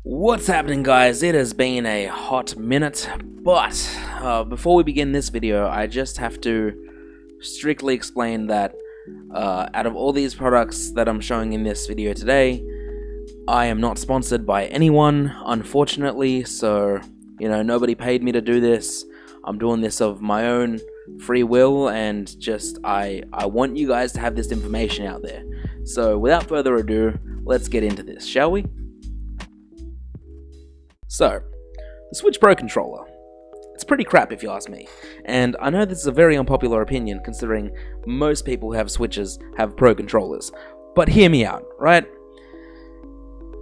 What's happening, guys? It has been a hot minute, but before we begin this video, I just have to strictly explain that out of all these products that I'm showing in this video today, I am not sponsored by anyone, unfortunately, so, nobody paid me to do this. I'm doing this of my own free will, and just, I want you guys to have this information out there. So, without further ado, let's get into this, shall we? So, the Switch Pro controller. It's pretty crap if you ask me, and I know this is a very unpopular opinion considering most people who have Switches have Pro controllers, but hear me out, right?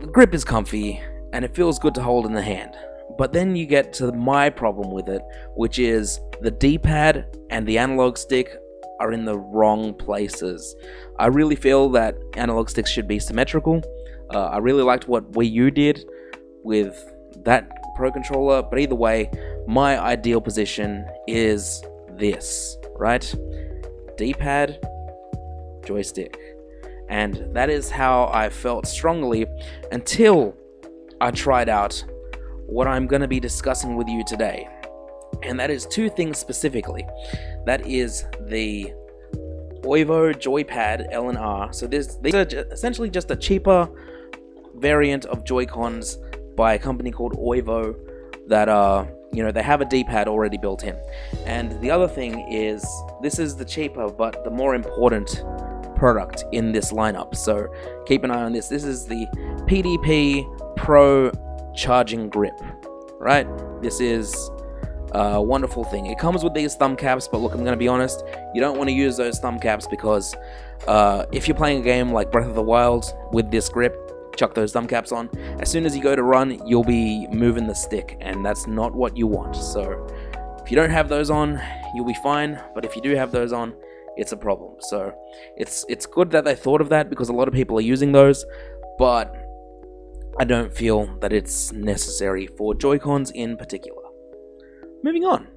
The grip is comfy, and it feels good to hold in the hand, but then you get to my problem with it, which is the D-pad and the analog stick are in the wrong places. I really feel that analog sticks should be symmetrical. I really liked what Wii U did with that Pro controller, but either way, my ideal position is this, right? D-pad, joystick. And that is how I felt strongly until I tried out what I'm going to be discussing with you today. And that is two things specifically. That is the Wulff Joypad L and R. So these are essentially just a cheaper variant of Joy-Cons by a company called Wulff that they have a D-pad already built in. And the other thing is, this is the cheaper but the more important product in this lineup, so keep an eye on this. This is the PDP Pro Charging Grip, right? This is a wonderful thing. It comes with these thumb caps, but look, I'm going to be honest, you don't want to use those thumb caps because if you're playing a game like Breath of the Wild with this grip, chuck those thumb caps on. As soon as you go to run, you'll be moving the stick, and that's not what you want. So if you don't have those on, you'll be fine, but if you do have those on, it's a problem. So it's good that they thought of that, because a lot of people are using those, but I don't feel that it's necessary for Joy-Cons in particular. Moving on.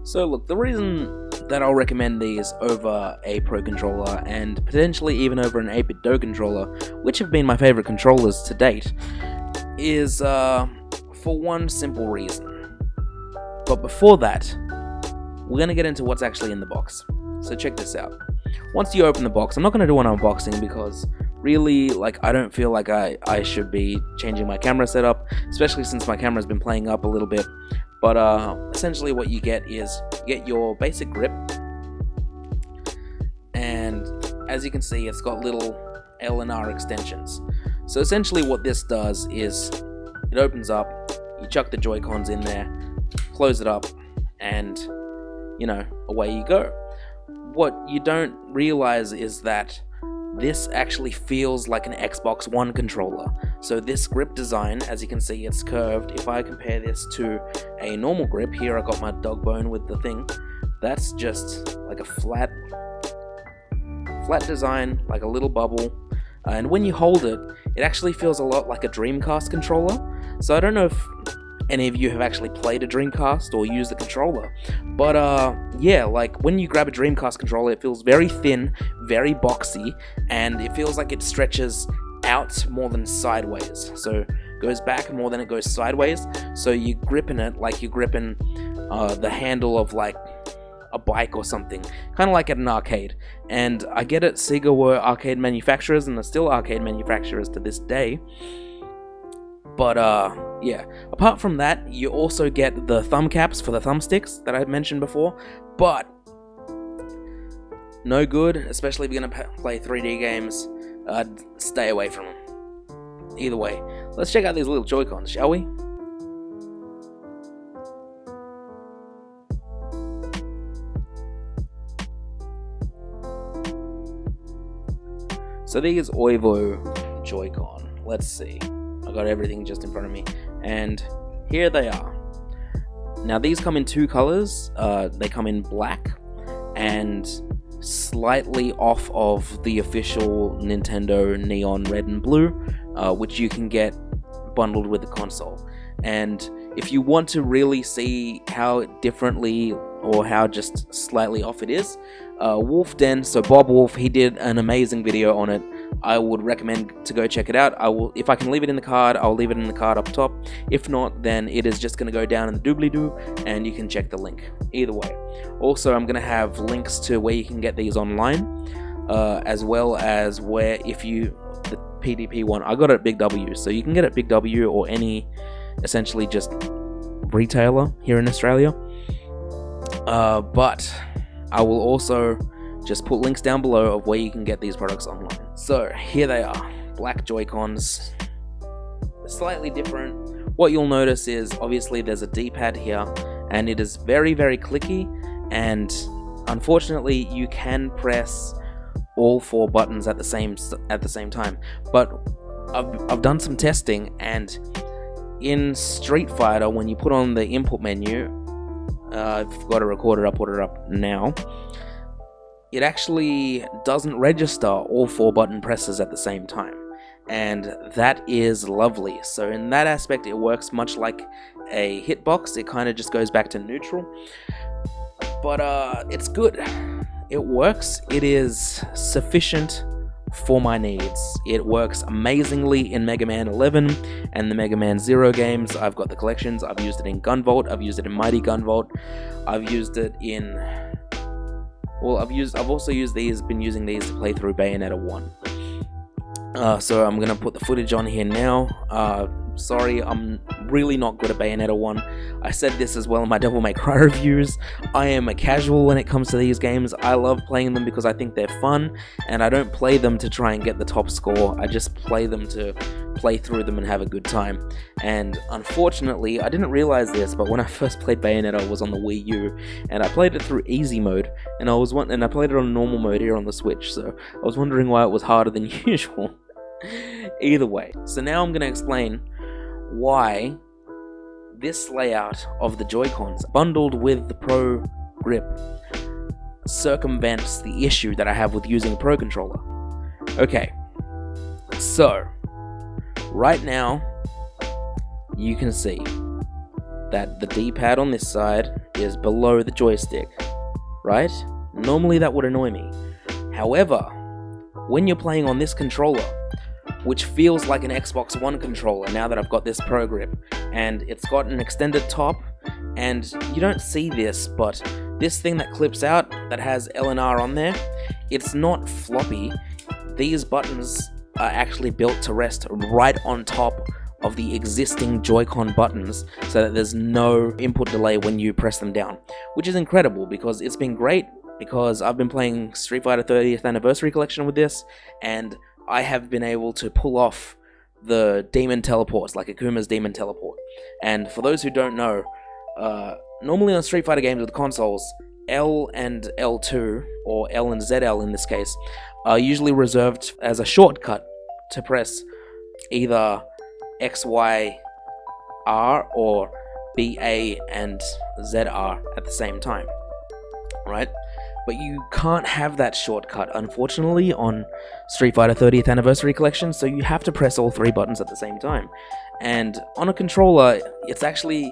So look, the reason that I'll recommend these over a Pro controller, and potentially even over an 8BitDo controller, which have been my favorite controllers to date, is for one simple reason. But before that, we're going to get into what's actually in the box. So check this out. Once you open the box, I'm not going to do an unboxing because really, I don't feel like I should be changing my camera setup, especially since my camera's been playing up a little bit. But essentially what you get is, you get your basic grip, and as you can see, it's got little L and R extensions. So essentially what this does is, it opens up, you chuck the Joy-Cons in there, close it up, and, away you go. What you don't realize is that this actually feels like an Xbox One controller. So this grip design, as you can see, it's curved. If I compare this to a normal grip, here I got my dog bone with the thing, that's just like a flat design, like a little bubble. And when you hold it, it actually feels a lot like a Dreamcast controller. So I don't know if any of you have actually played a Dreamcast or used the controller, but yeah, when you grab a Dreamcast controller, it feels very thin, very boxy, and it feels like it stretches out more than sideways. So it goes back more than it goes sideways, so you're gripping it like you're gripping the handle of a bike or something, kind of like at an arcade. And I get it, Sega were arcade manufacturers and are still arcade manufacturers to this day. But yeah, apart from that, you also get the thumb caps for the thumbsticks that I mentioned before, but no good, especially if you're going to play 3D games. Stay away from them. Either way, let's check out these little Joy-Cons, shall we? So these Wulff Joy-Con, let's see. I got everything just in front of me, and here they are. Now these come in two colors. They come in black and slightly off of the official Nintendo neon red and blue, which you can get bundled with the console. And if you want to really see how differently or how just slightly off it is, Wulff Den, so Bob Wulff, he did an amazing video on it. I would recommend to go check it out. If I can leave it in the card, I'll leave it in the card up top. If not, then it is just going to go down in the doobly-doo, and you can check the link. Either way. Also, I'm going to have links to where you can get these online, as well as where the PDP one, I got it at Big W, so you can get it at Big W or any, essentially just retailer here in Australia. But I will also just put links down below of where you can get these products online. So here they are, black Joy-Cons, slightly different. What you'll notice is obviously there's a D-pad here, and it is very, very clicky, and unfortunately you can press all 4 buttons at the same time. But I've done some testing, and in Street Fighter, when you put on the input menu, I've got to record it, I'll put it up now, it actually doesn't register all 4 button presses at the same time, and that is lovely. So in that aspect, it works much like a hitbox. It kind of just goes back to neutral, but it's good. It works. It is sufficient for my needs. It works amazingly in Mega Man 11 and the Mega Man 0 games. I've got the collections. I've used it in Gunvolt. I've used it in Mighty Gunvolt. I've used it in... Well, I've also been using these to play through Bayonetta 1. So I'm gonna put the footage on here now. Sorry, I'm really not good at Bayonetta 1. I said this as well in my Devil May Cry reviews. I am a casual when it comes to these games. I love playing them because I think they're fun, and I don't play them to try and get the top score. I just play them to play through them and have a good time. And unfortunately, I didn't realize this, but when I first played Bayonetta, I was on the Wii U, and I played it through easy mode, and I played it on normal mode here on the Switch, so I was wondering why it was harder than usual. Either way, so now I'm going to explain why this layout of the Joy-Cons bundled with the Pro Grip circumvents the issue that I have with using a Pro controller. Okay, so right now you can see that the D-pad on this side is below the joystick, right? Normally that would annoy me. However, when you're playing on this controller, which feels like an Xbox One controller now that I've got this Pro Grip, and it's got an extended top, and you don't see this, but this thing that clips out that has L and R on there, it's not floppy. These buttons are actually built to rest right on top of the existing Joy-Con buttons, so that there's no input delay when you press them down, which is incredible because it's been great, because I've been playing Street Fighter 30th Anniversary Collection with this, and I have been able to pull off the demon teleports, like Akuma's demon teleport. And for those who don't know, normally on Street Fighter games with consoles, L and L2, or L and ZL in this case, are usually reserved as a shortcut to press either X, Y, R, or BA and ZR at the same time, right? But you can't have that shortcut, unfortunately, on Street Fighter 30th Anniversary Collection, so you have to press all 3 buttons at the same time. And on a controller, it's actually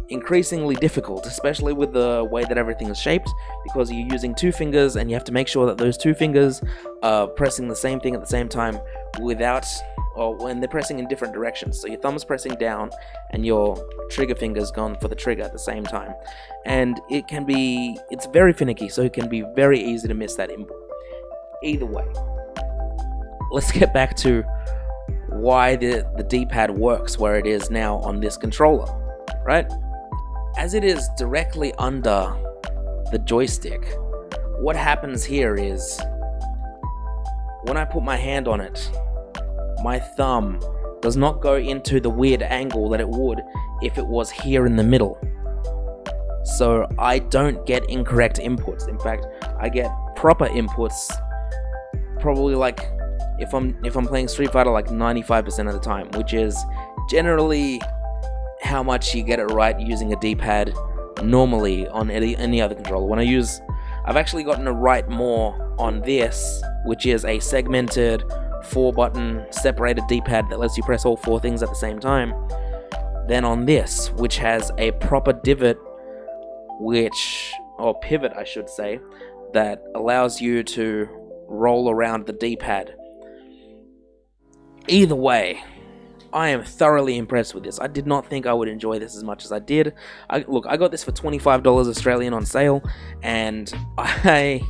increasingly difficult, especially with the way that everything is shaped, because you're using 2 fingers, and you have to make sure that those 2 fingers are pressing the same thing at the same time when they're pressing in different directions. So your thumb's pressing down and your trigger finger's gone for the trigger at the same time. And it's very finicky, so it can be very easy to miss that input. Either way, let's get back to why the D-pad works where it is now on this controller, right? As it is directly under the joystick, what happens here is, when I put my hand on it, my thumb does not go into the weird angle that it would if it was here in the middle. So I don't get incorrect inputs. In fact, I get proper inputs probably like if I'm playing Street Fighter like 95% of the time, which is generally how much you get it right using a D-pad normally on any other controller. I've actually gotten it right more on this, which is a segmented 4-button separated D-pad that lets you press all 4 things at the same time. than on this, which has a proper divot, or pivot I should say, that allows you to roll around the D-pad. Either way, I am thoroughly impressed with this. I did not think I would enjoy this as much as I did. I got this for $25 Australian on sale, and I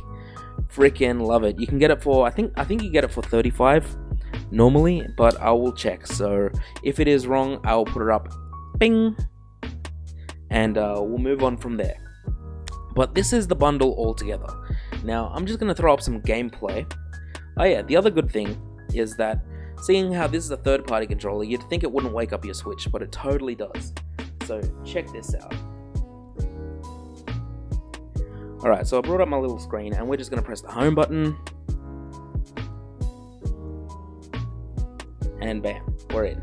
freaking love it. You can get it for, I think you get it for $35 normally, but I will check. So if it is wrong, I will put it up, bing, and we'll move on from there. But this is the bundle altogether. Now, I'm just going to throw up some gameplay. Oh yeah, the other good thing is that seeing how this is a third-party controller, you'd think it wouldn't wake up your Switch, but it totally does. So check this out. Alright, so I brought up my little screen, and we're just going to press the home button. And bam, we're in.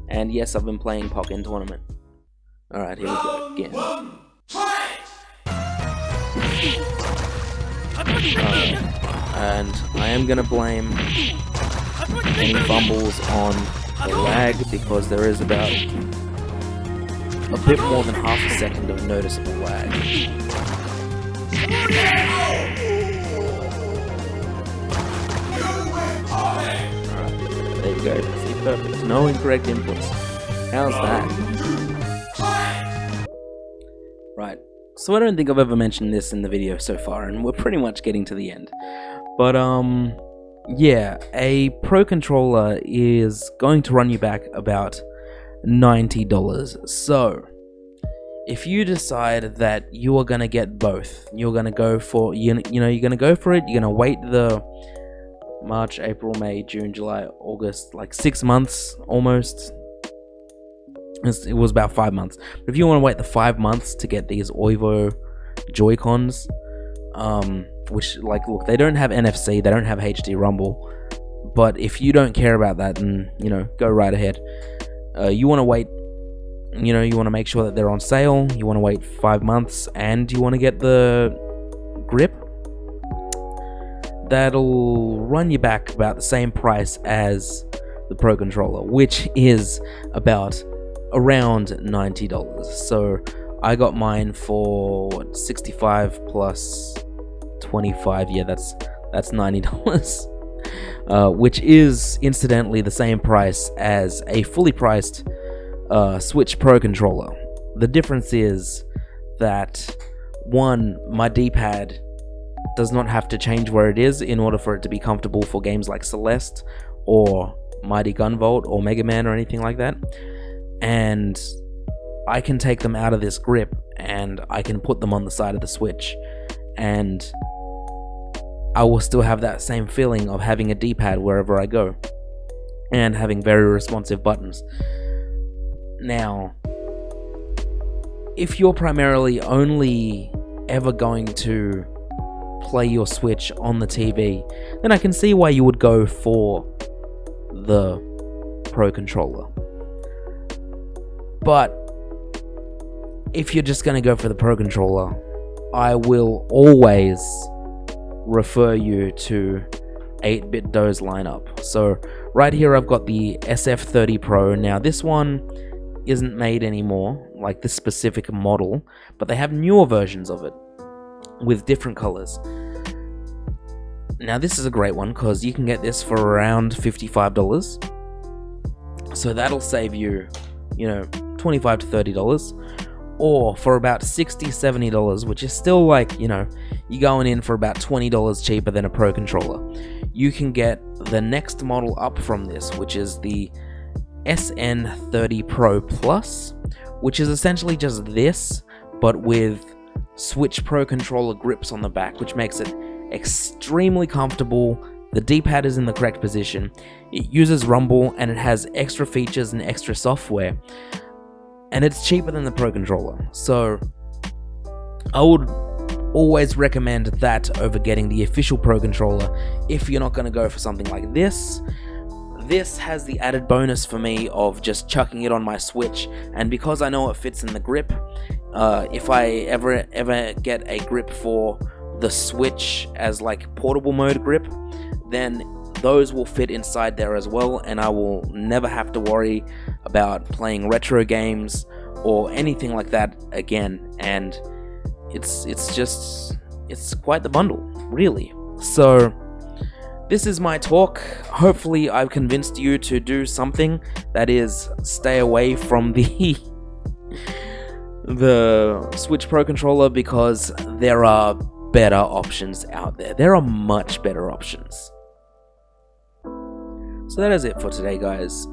And yes, I've been playing Pokken Tournament. Alright, here we go again. And I am going to blame any fumbles on the lag, because there is about a bit more than half a second of noticeable lag. There you go, see, perfect. No incorrect inputs. How's that? Right, so I don't think I've ever mentioned this in the video so far, and we're pretty much getting to the end. But, yeah, a Pro Controller is going to run you back about $90. So, if you decide that you are going to get both, you're going to go for, you're going to go for it, you're going to wait the March, April, May, June, July, August, like 6 months almost. It was about 5 months. But if you want to wait the 5 months to get these Oivo Joy-Cons, which, like, look, they don't have NFC, they don't have HD Rumble, but if you don't care about that, then, go right ahead. You want to wait, you want to make sure that they're on sale, you want to wait 5 months, and you want to get the grip, that'll run you back about the same price as the Pro Controller, which is about around $90. So I got mine for 65 plus 25, yeah, that's $90, which is incidentally the same price as a fully priced Switch Pro Controller. The difference is that, one, my D-pad does not have to change where it is in order for it to be comfortable for games like Celeste or Mighty Gunvolt or Mega Man or anything like that, and I can take them out of this grip and I can put them on the side of the Switch, and I will still have that same feeling of having a D-pad wherever I go and having very responsive buttons. Now, if you're primarily only ever going to play your Switch on the TV, then I can see why you would go for the Pro Controller. But if you're just going to go for the Pro Controller, I will always refer you to 8-Bit Do's lineup. So right here I've got the SF30 Pro. Now this one isn't made anymore, like this specific model, but they have newer versions of it with different colors. Now this is a great one because you can get this for around $55. So that'll save you, $25 to $30. Or for about $60, $70, which is still like, you're going in for about $20 cheaper than a Pro Controller. You can get the next model up from this, which is the SN30 Pro Plus, which is essentially just this, but with Switch Pro Controller grips on the back, which makes it extremely comfortable. The D-pad is in the correct position. It uses Rumble, and it has extra features and extra software. And it's cheaper than the Pro Controller. So I would always recommend that over getting the official Pro Controller if you're not going to go for something like this. This has the added bonus for me of just chucking it on my Switch, and because I know it fits in the grip, if I ever get a grip for the Switch as like portable mode grip, then those will fit inside there as well, and I will never have to worry about playing retro games or anything like that again. And it's quite the bundle, really. So this is my talk. Hopefully I've convinced you to do something, that is, stay away from the Switch Pro controller, because there are better options out there. There are much better options. So that is it for today, guys.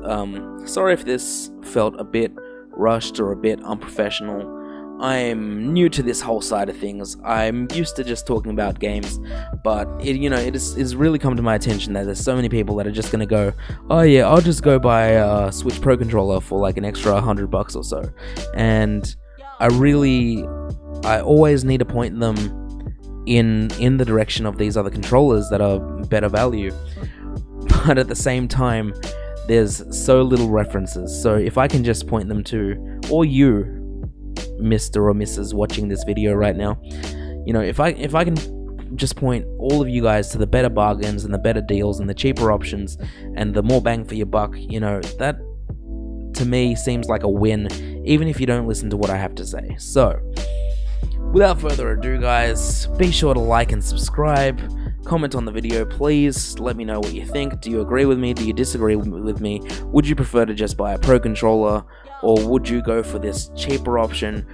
Sorry if this felt a bit rushed or a bit unprofessional. I'm new to this whole side of things. I'm used to just talking about games, but it's really come to my attention that there's so many people that are just gonna go, oh yeah, I'll just go buy a Switch Pro controller for like an extra $100 or so, and I always need to point them in the direction of these other controllers that are better value. But at the same time, there's so little references. So if I can just point them to, or you, Mr. or Mrs. watching this video right now, if I can just point all of you guys to the better bargains and the better deals and the cheaper options and the more bang for your buck, that to me seems like a win, even if you don't listen to what I have to say. So without further ado, guys, be sure to like and subscribe. Comment on the video, please. Let me know what you think. Do you agree with me? Do you disagree with me? Would you prefer to just buy a Pro controller, or would you go for this cheaper option,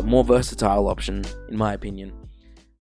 more versatile option, in my opinion?